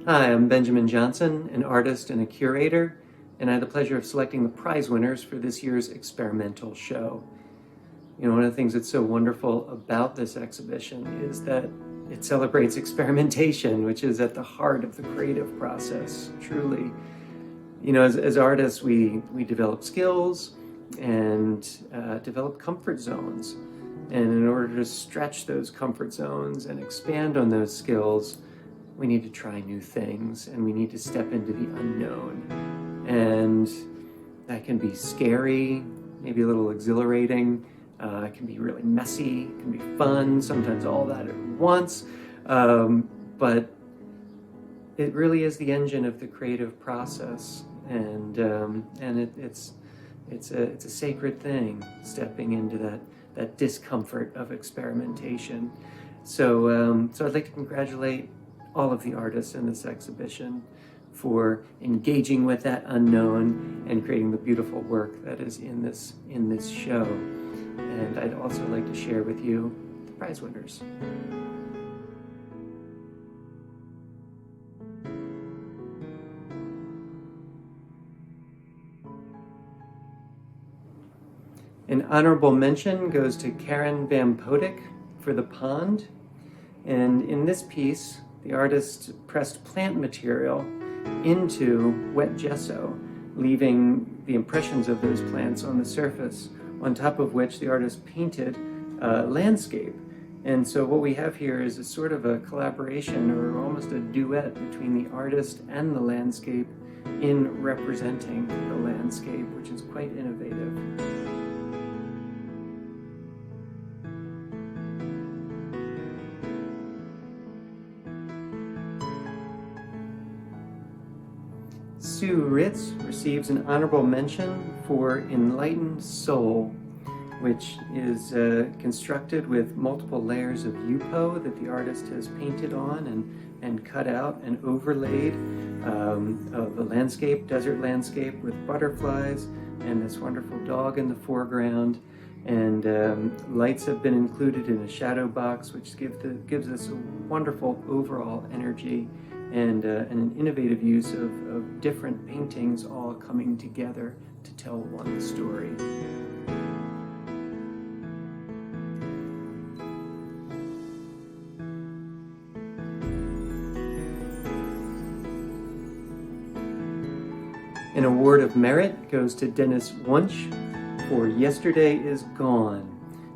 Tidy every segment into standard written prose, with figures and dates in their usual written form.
Hi, I'm Benjamin Johnson, an artist and a curator, and I had the pleasure of selecting the prize winners for this year's experimental show. You know, one of the things that's so wonderful about this exhibition is that it celebrates experimentation, which is at the heart of the creative process, truly. You know, as artists, we develop skills and develop comfort zones. And in order to stretch those comfort zones and expand on those skills, we need to try new things and we need to step into the unknown. And that can be scary, maybe a little exhilarating. It can be really messy, it can be fun, sometimes all that at once. But it really is the engine of the creative process. And it's a sacred thing, stepping into that discomfort of experimentation. So I'd like to congratulate all of the artists in this exhibition for engaging with that unknown and creating the beautiful work that is in this show. And I'd also like to share with you the prize winners. An honorable mention goes to Karyn Vampotic for The Pond. And in this piece, the artist pressed plant material into wet gesso, leaving the impressions of those plants on the surface, on top of which the artist painted landscape. And so what we have here is a sort of a collaboration or almost a duet between the artist and the landscape in representing the landscape, which is quite innovative. Sue Ritz receives an honorable mention for Enlightened Soul, which is constructed with multiple layers of yupo that the artist has painted on and cut out and overlaid of the landscape, desert landscape with butterflies and this wonderful dog in the foreground. And lights have been included in a shadow box, which gives us a wonderful overall energy and an innovative use of different paintings all coming together to tell one story. An award of merit goes to Dennis Wunsch for Yesterday is Gone.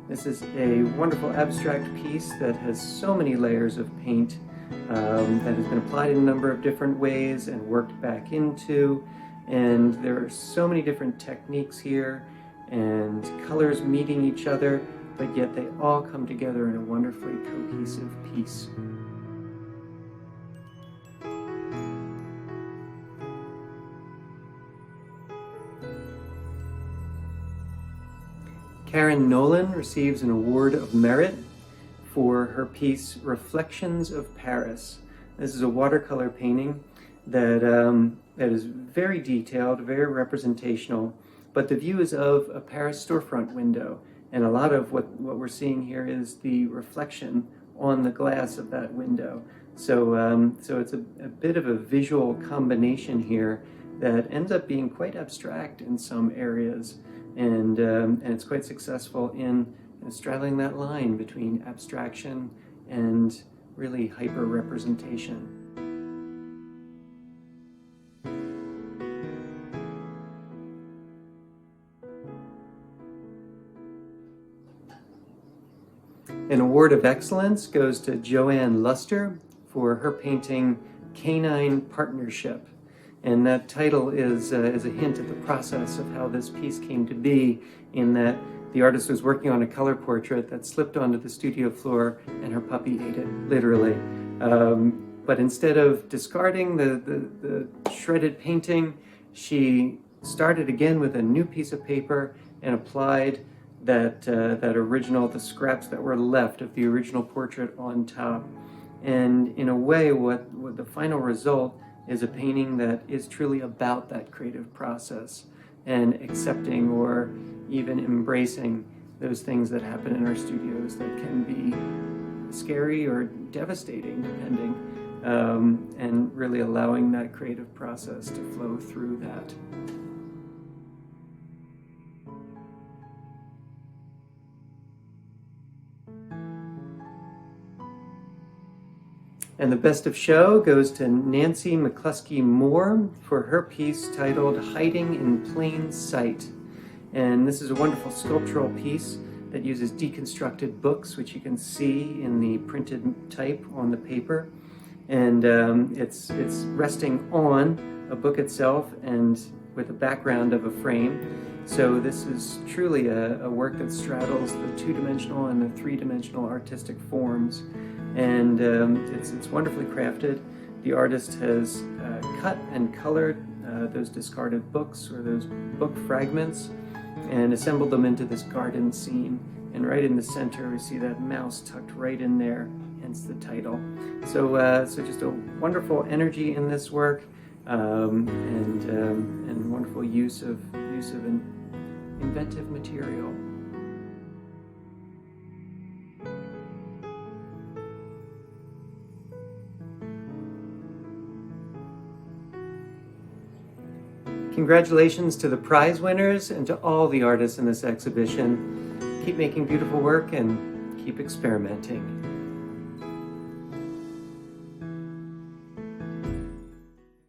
This is a wonderful abstract piece that has so many layers of paint that has been applied in a number of different ways and worked back into. And there are so many different techniques here and colors meeting each other, but yet they all come together in a wonderfully cohesive piece. Karyn Nolan receives an award of merit for her piece Reflections of Paris. This is a watercolor painting that is very detailed, very representational, but the view is of a Paris storefront window, and a lot of what we're seeing here is the reflection on the glass of that window. So it's a bit of a visual combination here that ends up being quite abstract in some areas, and it's quite successful in straddling that line between abstraction and really hyper representation. An award of excellence goes to Joanne Lustre for her painting Canine Partnership. And that title is a hint at the process of how this piece came to be, in that the artist was working on a color portrait that slipped onto the studio floor and her puppy ate it, literally. But instead of discarding the shredded painting, she started again with a new piece of paper and applied that original, the scraps that were left of the original portrait on top. And in a way, what the final result is a painting that is truly about that creative process and accepting or even embracing those things that happen in our studios that can be scary or devastating, depending. and really allowing that creative process to flow through that. And the best of show goes to Nancy McCluskey-Moore for her piece titled Hiding in Plain Sight. And this is a wonderful sculptural piece that uses deconstructed books, which you can see in the printed type on the paper. And it's resting on a book itself and with a background of a frame. So this is truly a work that straddles the two-dimensional and the three-dimensional artistic forms. And it's wonderfully crafted. The artist has cut and colored those discarded books or those book fragments and assembled them into this garden scene. And right in the center, we see that mouse tucked right in there, hence the title. So just a wonderful energy in this work, and wonderful use of inventive material. Congratulations to the prize winners and to all the artists in this exhibition. Keep making beautiful work and keep experimenting.